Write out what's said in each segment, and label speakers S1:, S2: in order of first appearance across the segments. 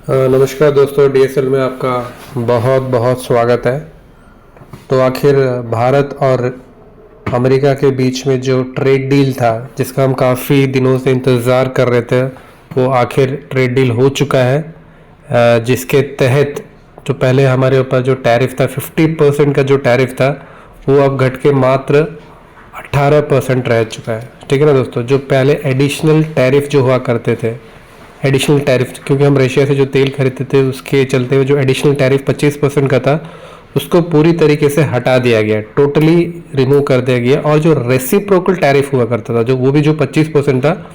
S1: नमस्कार दोस्तों, डीएसएल में आपका बहुत बहुत स्वागत है। तो आखिर भारत और अमेरिका के बीच में जो ट्रेड डील था, जिसका हम काफ़ी दिनों से इंतज़ार कर रहे थे, वो आखिर ट्रेड डील हो चुका है। जिसके तहत जो पहले हमारे ऊपर जो टैरिफ था 50% का जो टैरिफ था, वो अब घट के मात्र 18% रह चुका है। ठीक है ना दोस्तों। जो पहले एडिशनल टैरिफ जो हुआ करते थे, एडिशनल टैरिफ, क्योंकि हम रशिया से जो तेल खरीदते थे उसके चलते हुए जो एडिशनल टैरिफ 25% का था, उसको पूरी तरीके से हटा दिया गया, टोटली रिमूव कर दिया गया। और जो रेसिप्रोकल टैरिफ हुआ करता था, जो वो भी जो 25% था,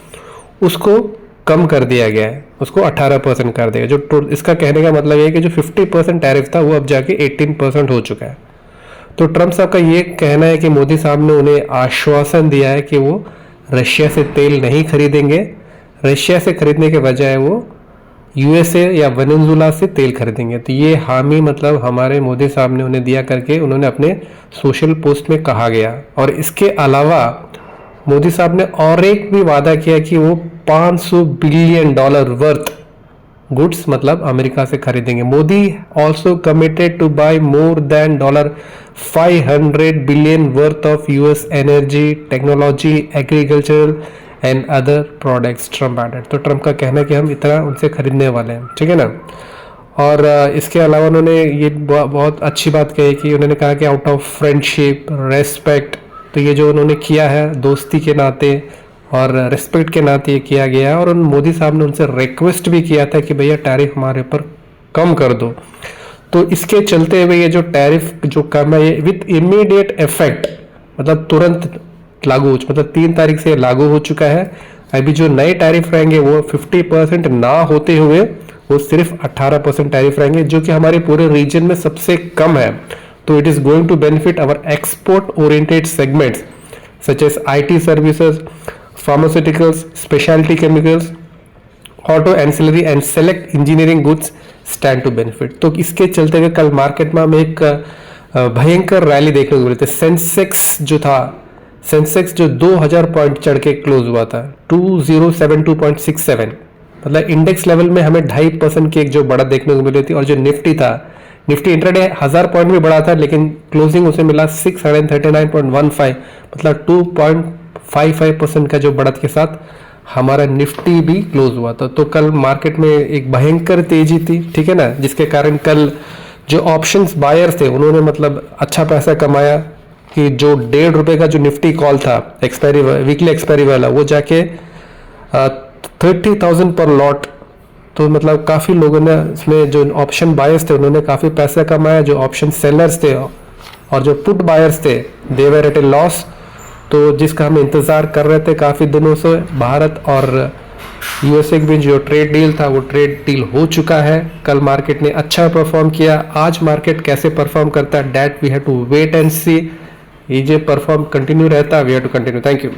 S1: उसको कम कर दिया गया है, उसको 18% कर दिया। जो इसका कहने का मतलब ये है कि जो 50% टैरिफ था वो अब जाके 18% हो चुका है। तो ट्रम्प साहब का ये कहना है कि मोदी साहब ने उन्हें आश्वासन दिया है कि वो रशिया से तेल नहीं खरीदेंगे, रशिया से खरीदने के बजाय वो यूएसए या वेनेजुएला से तेल खरीदेंगे। तो ये हामी मतलब हमारे मोदी साहब ने उन्हें दिया करके उन्होंने अपने सोशल पोस्ट में कहा गया। और इसके अलावा मोदी साहब ने और एक भी वादा किया कि वो $500 बिलियन वर्थ गुड्स मतलब अमेरिका से खरीदेंगे। Modi also committed to buy more than $500 billion worth of US energy, technology, agriculture and other products Trump added. तो ट्रम्प का कहना है कि हम इतना उनसे खरीदने वाले हैं। ठीक है ना। और इसके अलावा उन्होंने ये बहुत अच्छी बात कही कि उन्होंने कहा कि आउट ऑफ फ्रेंडशिप, रेस्पेक्ट, तो ये जो उन्होंने किया है दोस्ती के नाते और रेस्पेक्ट के नाते ये किया गया है। और उन मोदी साहब ने उनसे रिक्वेस्ट भी किया था कि भैया टैरिफ हमारे ऊपर कम कर दो। तो इसके चलते हुए ये जो टैरिफ जो कम है, ये विथ इमीडिएट इफेक्ट मतलब तुरंत लागू, मतलब 3 तारीख से लागू हो चुका है। अभी जो नए टैरिफ रहेंगे वो 50% ना होते हुए वो सिर्फ 18% टैरिफ रहेंगे, जो कि हमारे पूरे रीजन में सबसे कम है। तो it is going to benefit our export oriented segments such as IT services, pharmaceuticals, speciality chemicals, auto ancillary and select engineering goods stand to benefit. तो इसके चलते हुए कल मार्केट में हम एक भयंकर रैली देखने को मिली थी। सेंसेक्स जो 2000 पॉइंट चढ़ के क्लोज हुआ था 2072.67, मतलब इंडेक्स लेवल में हमें 2.5% की एक जो बढ़त देखने को मिली थी। और जो निफ्टी था, निफ्टी इंट्राडे 1000 पॉइंट भी बढ़ा था, लेकिन क्लोजिंग उसे मिला 639.15, मतलब 2.55% का जो बढ़त के साथ हमारा निफ्टी भी क्लोज हुआ था। तो कल मार्केट में एक भयंकर तेजी थी। ठीक है ना। जिसके कारण कल जो ऑप्शंस बायर्स थे उन्होंने मतलब अच्छा पैसा कमाया कि जो ₹1.5 का जो निफ्टी कॉल था एक्सपायरी, वीकली एक्सपायरी वाला, वो जाके 30,000 पर लॉट। तो मतलब काफ़ी लोगों ने इसमें, जो ऑप्शन बायर्स थे उन्होंने काफ़ी पैसा कमाया। जो ऑप्शन सेलर्स थे और जो पुट बायर्स थे, दे वर एट ए लॉस। तो जिसका हम इंतज़ार कर रहे थे काफ़ी दिनों से, भारत और यूएसए के बीच जो ट्रेड डील था वो ट्रेड डील हो चुका है। कल मार्केट ने अच्छा परफॉर्म किया। आज मार्केट कैसे परफॉर्म करता है, that we have to wait and see. ये जो परफॉर्म कंटिन्यू रहता है, we have to continue. Thank you.